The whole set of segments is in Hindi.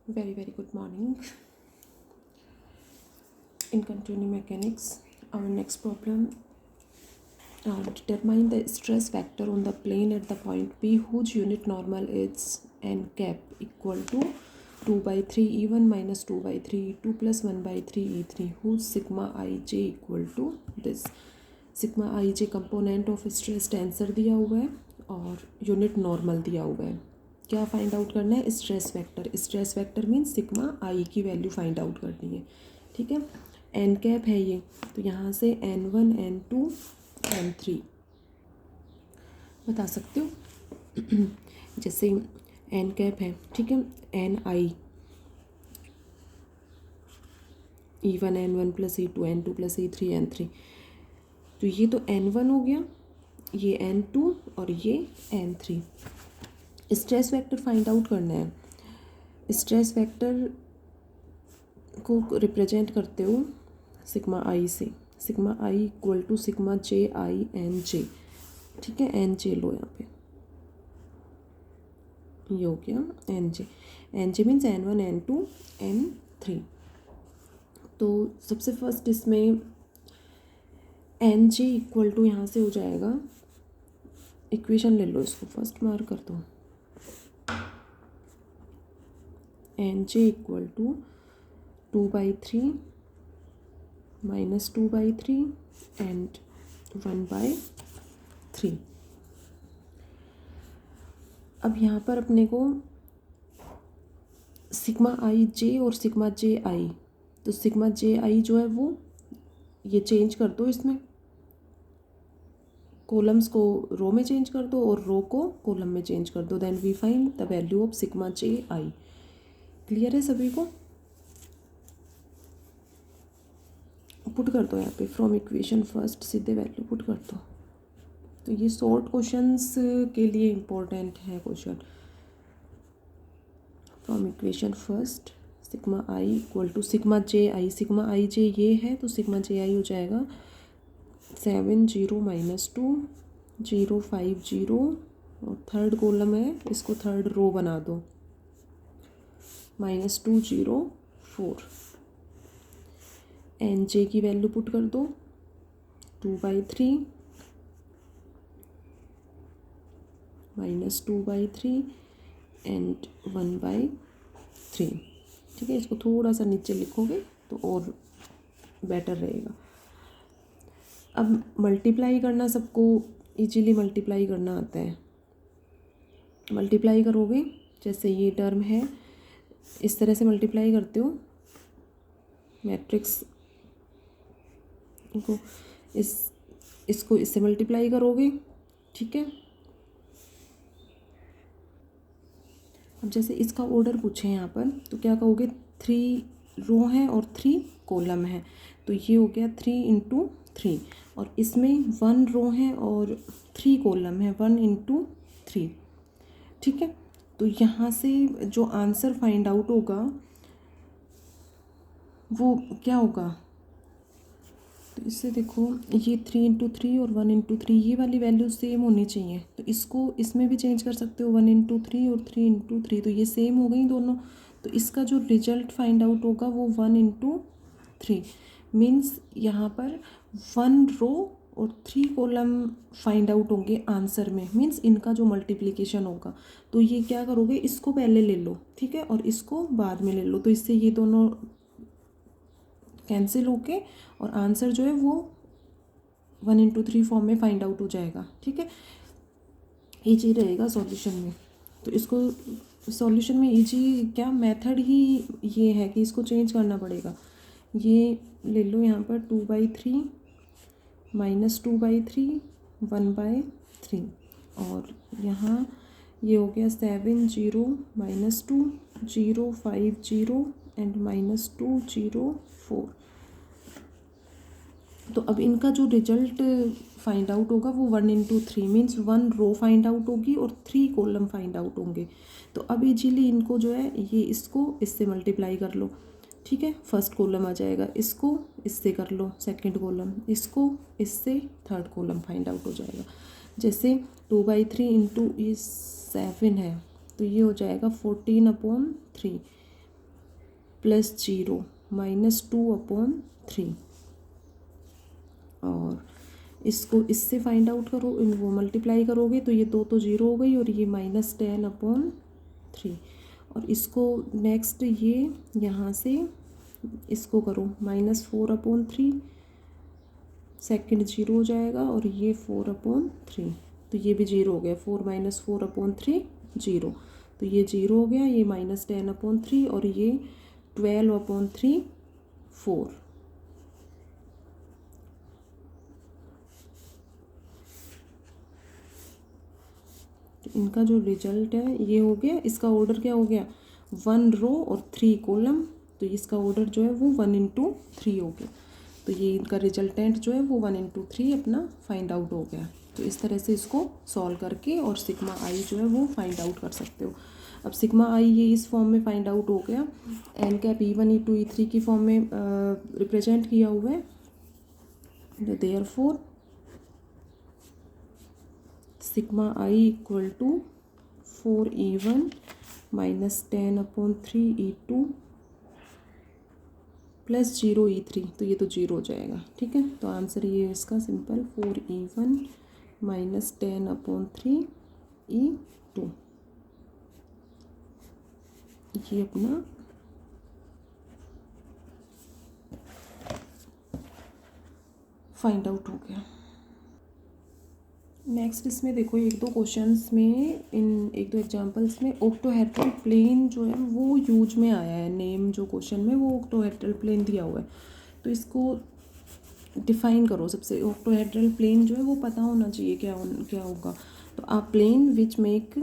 Very good morning. In continuing mechanics, our next problem, determine the stress vector on the plane at the point P whose unit normal is n cap equal to 2 by 3 E1 minus 2 by 3 E2 plus 1 by 3 E3 whose sigma ij equal to this. Sigma i J component of stress tensor दिया हुआ है और यूनिट नॉर्मल दिया हुआ है. क्या फाइंड आउट करना है? Stress vector. Stress vector means sigma i की वैल्यू फाइंड आउट करनी है. ठीक है, एन कैप है ये, तो यहाँ से N1 N2 N3 बता सकते हो. जैसे एन कैप है, ठीक है, एन आई E1 N1 plus E2 N2 plus E3 N3, तो ये तो N1 हो गया, ये N2 और ये N3. Stress vector find out करना है. स्ट्रेस वेक्टर को रिप्रेजेंट करते हो सिग्मा आई से. Sigma I equal to sigma J I N जे. ठीक है, एन जे लो यहाँ पे, ये हो गया N J. N J means N1 N2 N3. तो सबसे फर्स्ट इसमें एन जे इक्वल टू यहाँ से हो जाएगा, इक्वेशन ले लो, इसको फर्स्ट मार्क कर दो. N J equal to 2 by 3 minus 2 by 3 and 1 by 3. अब यहाँ पर अपने को सिग्मा आई जे और सिग्मा जे आई, तो सिग्मा जे आई जो है वो ये चेंज कर दो, इसमें कॉलम्स को रो में चेंज कर दो और रो को कॉलम में चेंज कर दो. Then we find the value of sigma J I. Clear है सभी को? पुट कर दो यहाँ पे फ्रॉम इक्वेशन फर्स्ट, सीधे वैल्यू पुट कर दो. तो ये शॉर्ट क्वेश्चंस के लिए इम्पोर्टेंट है question. From equation first sigma I equal to sigma J i. Sigma i j ये है, तो सिग्मा जे आई हो जाएगा 7 0 माइनस 2 0 5 0 और थर्ड कॉलम है, इसको थर्ड रो बना दो, माइनस 2 0 4. एन जे की वैल्यू पुट कर दो 2 by 3 minus 2 by 3 and 1 by 3. ठीक है, इसको थोड़ा सा नीचे लिखोगे तो और बेटर रहेगा. अब मल्टीप्लाई करना सबको इजीली मल्टीप्लाई करना आता है. मल्टीप्लाई करोगे, जैसे ये टर्म है, इस तरह से मल्टीप्लाई करते हो मैट्रिक्स को, इसको इससे मल्टीप्लाई करोगे. ठीक है, अब जैसे इसका ऑर्डर पूछे यहाँ पर, तो क्या कहोगे? 3 रो हैं और 3 कॉलम है, तो ये हो गया 3 into 3. और इसमें 1 रो है और 3 कॉलम है, 1 into 3. ठीक है, तो यहाँ से जो आंसर फाइंड आउट होगा वो क्या होगा? तो इससे देखो, ये 3 into 3 और 1 into 3, ये वाली वैल्यू सेम होनी चाहिए. तो इसको इसमें भी चेंज कर सकते हो, 1 into 3 और 3 into 3, तो ये सेम हो गई दोनों. तो इसका जो रिजल्ट फाइंड आउट होगा वो 1 into 3 मीन्स यहाँ पर 1 रो और 3 कॉलम फाइंड आउट होंगे आंसर में. मीन्स इनका जो मल्टीप्लिकेशन होगा, तो ये क्या करोगे? इसको पहले ले लो, ठीक है, और इसको बाद में ले लो. तो इससे ये दोनों कैंसिल होके और आंसर जो है वो 1 into 3 फॉर्म में फाइंड आउट हो जाएगा. ठीक है, ईजी रहेगा सॉल्यूशन में. तो इसको सॉल्यूशन में ईजी क्या मेथड ही ये है कि इसको चेंज करना पड़ेगा. ये ले लो यहाँ पर 2 by 3 माइनस 2 by 3 1 by 3, और यहाँ ये हो गया 7 0 माइनस 2 0 5 0 एंड माइनस 2 0 4. तो अब इनका जो रिजल्ट फाइंड आउट होगा वो 1 into 3 मीन्स 1 रो फाइंड आउट होगी और 3 कॉलम फाइंड आउट होंगे. तो अब इजीली इनको जो है ये इसको इससे मल्टीप्लाई कर लो. ठीक है, फर्स्ट कॉलम आ जाएगा, इसको इससे कर लो सेकंड कॉलम, इसको इससे थर्ड कॉलम फाइंड आउट हो जाएगा. जैसे 2 by 3 into 7 है, तो ये हो जाएगा 14/3 प्लस 0 -2/3 और इसको इससे फाइंड आउट करो, वो मल्टीप्लाई करोगे तो ये 2 तो 0 हो गई और ये -10/3 और इसको नेक्स्ट ये यहाँ से इसको करो -4/3, सेकंड 0 हो जाएगा और ये 4/3 तो ये भी 0 हो गया। 4 - 4/3 0 तो ये 0 हो गया, ये -10/3 और ये 12/3 4। इनका जो रिजल्ट है ये हो गया। इसका ऑर्डर क्या हो गया, 1 रो और 3 कॉलम, तो इसका ऑर्डर जो है वो 1 × 3 हो गया। तो ये इनका रिजल्टेंट जो है वो 1 × 3 अपना फाइंड आउट हो गया। तो इस तरह से इसको सॉल्व करके और सिग्मा आई जो है वो फाइंड आउट कर सकते हो। अब सिग्मा आई ये इस फॉर्म में फाइंड आउट हो गया, N cap E1 E2 E3 की फॉर्म में रिप्रेजेंट किया हुआ है। Therefore sigma I equal to 4E1 -10/3 E2 plus 0 E3, तो ये तो 0 हो जाएगा। ठीक है, तो आंसर ये है इसका सिंपल 4E1 -10/3 E2। ये अपना फाइंड आउट हो गया। नेक्स्ट इसमें देखो एक दो क्वेश्चंस में, इन एक दो एग्जांपल्स में ऑक्टोहेड्रल प्लेन जो है वो यूज में आया है। नेम जो क्वेश्चन में वो ऑक्टोहेड्रल प्लेन दिया हुआ है, तो इसको डिफाइन करो। सबसे ऑक्टोहेड्रल प्लेन जो है वो पता होना चाहिए क्या होगा। तो आप प्लेन विच मेक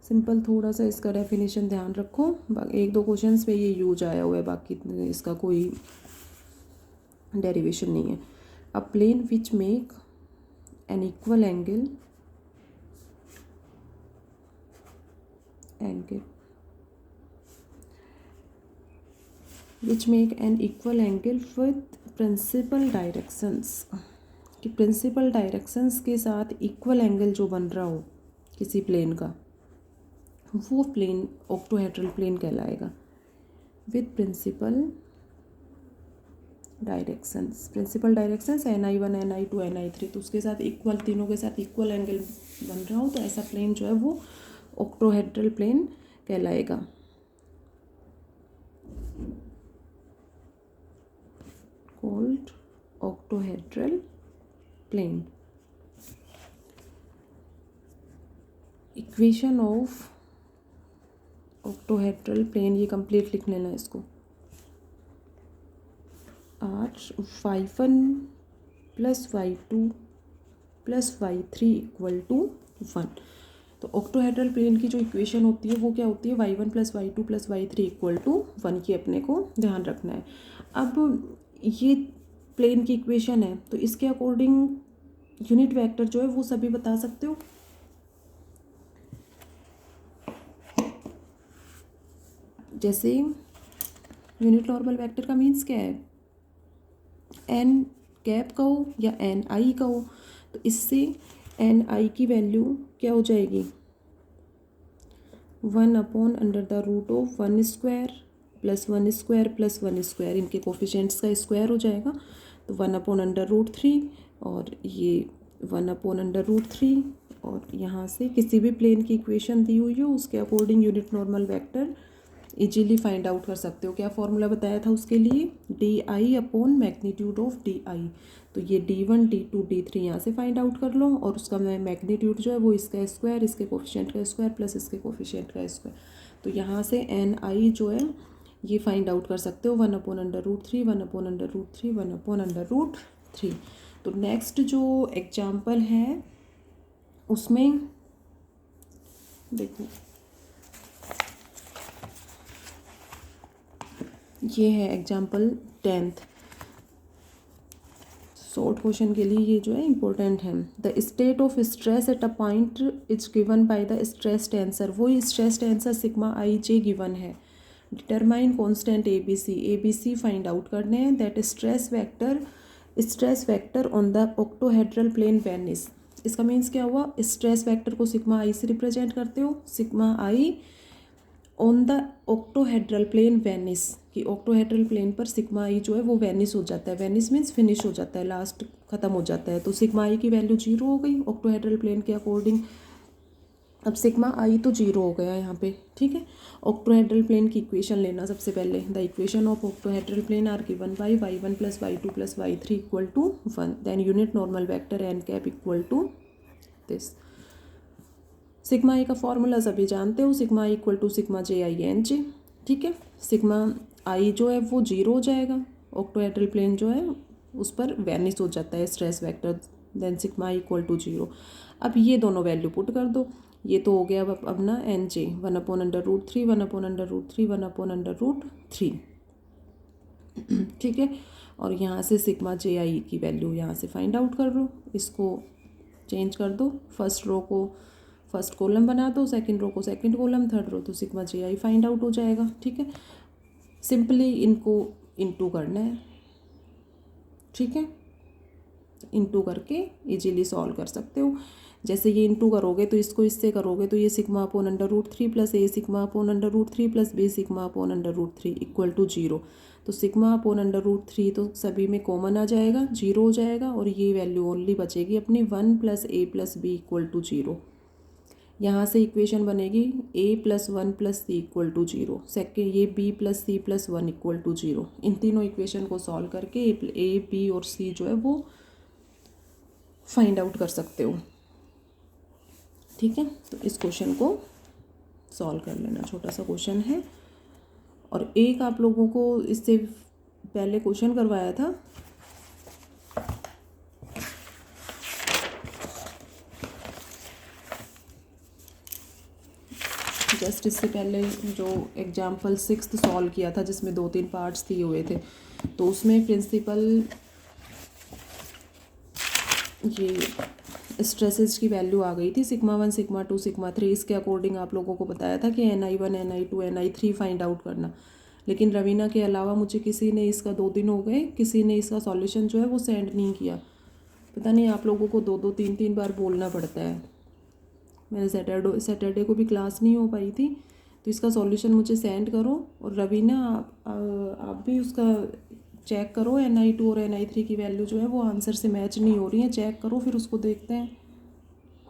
सिंपल, थोड़ा सा इसका डेफिनेशन ध्यान रखो। एक दो क्वेश्चंस पे ये यूज आया हुआ है, बाकी इसका कोई डेरिवेशन नहीं है। A plane which make an equal angle which make an equal angle with principal directions, कि प्रिंसिपल डायरेक्शंस के साथ इक्वल एंगल जो बन रहा हो किसी प्लेन का, वो प्लेन ऑक्टोहेड्रल प्लेन कहलाएगा। With principal directions NI1 NI2 NI3, तो उसके साथ इक्वल, तीनों के साथ इक्वल एंगल बन रहा हो तो ऐसा प्लेन जो है वो ऑक्टोहेड्रल प्लेन कहलाएगा। Called octahedral plane. Equation of octahedral plane, ये कंप्लीट लिख लेना इसको। y1 + y2 + y3 = 1। तो ऑक्टोहेड्रल प्लेन की जो इक्वेशन होती है वो क्या होती है, y1 + y2 + y3 = 1 की अपने को ध्यान रखना है। अब ये प्लेन की इक्वेशन है तो इसके अकॉर्डिंग यूनिट वेक्टर जो है वो सभी बता सकते हो। जैसे यूनिट नॉर्मल वेक्टर का मीन्स क्या है, एन कैप कहो या एन आई कहो, तो इससे एन आई की वैल्यू क्या हो जाएगी, 1/√1² + 1² + 1², इनके कोफिशिएंट्स का स्क्वायर हो जाएगा तो 1/√3 और ये 1/√3। और यहाँ से किसी भी प्लेन की इक्वेशन दी हुई हो उसके according unit normal vector easily find out कर सकते हो। क्या फॉर्मूला बताया था उसके लिए, DI/मैग्नीट्यूड ऑफ DI। तो ये D1 D2 D3 यहाँ से फाइंड आउट कर लो और उसका मैग्नीट्यूड जो है वो इसका स्क्वायर, इसके कोफिशिएंट का स्क्वायर प्लस इसके कोफिशिएंट का स्क्वायर। तो यहाँ से NI जो है ये फाइंड आउट कर सकते हो 1/√3 1/√3 1/√3। तो नेक्स्ट जो एग्जाम्पल है उसमें देखो, ये है एग्जाम्पल 10th। शॉर्ट क्वेश्चन के लिए ये जो है इम्पोर्टेंट है। The state of stress at a point is given by the stress tensor. वही stress tensor sigma i j given है। Determine constant ABC find out करने हैं। That stress vector on the octahedral plane vanishes. इसका मीन्स क्या हुआ, स्ट्रेस वेक्टर को सिग्मा आई से रिप्रेजेंट करते हो। Sigma i on the octahedral plane vanishes, कि ऑक्टोहेड्रल प्लेन पर सिग्मा आई जो है वो वेनिस हो जाता है। वेनिस मीन्स फिनिश हो जाता है, लास्ट खत्म हो जाता है। तो सिग्मा आई की वैल्यू 0 हो गई ऑक्टोहेड्रल प्लेन के अकॉर्डिंग। अब सिग्मा आई तो 0 हो गया यहाँ पे, ठीक है। ऑक्टोहेड्रल प्लेन की इक्वेशन लेना सबसे पहले। The equation of octahedral plane are given by y1 + y2 + y3 equal to 1, then unit normal vector n cap equal to this. Sigma i का फॉर्मूला सभी जानते हो, sigma I equal to sigma J I N जे, ठीक है। सिग्मा आई जो है वो 0 हो जाएगा, ऑक्टोहेड्रल प्लेन जो है उस पर वेनिस हो जाता है stress vector, then sigma I equal to 0। अब ये दोनों वैल्यू पुट कर दो, ये तो हो गया अब ना एन जे 1/√3 1/√3 1/√3, ठीक है। और यहाँ से सिग्मा जे आई की वैल्यू यहाँ से फाइंड आउट कर लो, इसको चेंज कर दो, फर्स्ट रो को फर्स्ट कॉलम बना दो, सेकंड रो को सेकंड कॉलम, थर्ड रो, तो sigma J I find out हो जाएगा, ठीक है। सिंपली इनको इनटू करना है, ठीक है। इनटू करके इजीली सॉल्व कर सकते हो। जैसे ये इनटू करोगे तो इसको इससे करोगे तो ये सिग्मा/√3 + a सिग्मा/√3 + b सिग्मा/√3 इक्वल टू 0। तो सिग्मा/√3 तो सभी में कॉमन आ जाएगा, 0 हो जाएगा, और ये वैल्यू ओनली बचेगी अपनी 1 + a + b इक्वल टू 0। यहाँ से इक्वेशन बनेगी a + 1 + c equal to 0, second ये b + c + 1 इक्वल टू 0। इन तीनों इक्वेशन को सॉल्व करके a b और c जो है वो फाइंड आउट कर सकते हो, ठीक है। तो इस क्वेश्चन को सॉल्व कर लेना, छोटा सा क्वेश्चन है। और एक आप लोगों को इससे पहले क्वेश्चन करवाया था, जस्ट इससे पहले जो एग्जाम्पल 6 सॉल्व किया था जिसमें 2-3 पार्ट्स दिए हुए थे, तो उसमें प्रिंसिपल ये स्ट्रेसेस की वैल्यू आ गई थी सिग्मा 1 सिग्मा 2 सिग्मा 3। इसके अकॉर्डिंग आप लोगों को बताया था कि ni1 ni2 ni3 find out करना। लेकिन रवीना के अलावा मुझे किसी ने इसका 2 दिन हो गए, किसी ने इसका सॉल्यूशन जो है वो सेंड नहीं किया। पता नहीं आप लोगों को 2-2 3-3 बार बोलना पड़ता है। मेरे सैटरडे को भी क्लास नहीं हो पाई थी, तो इसका सॉल्यूशन मुझे सेंड करो। और रवीना आप भी उसका चेक करो, ni2 और ni3 की वैल्यू जो है वो आंसर से मैच नहीं हो रही है, चेक करो, फिर उसको देखते हैं।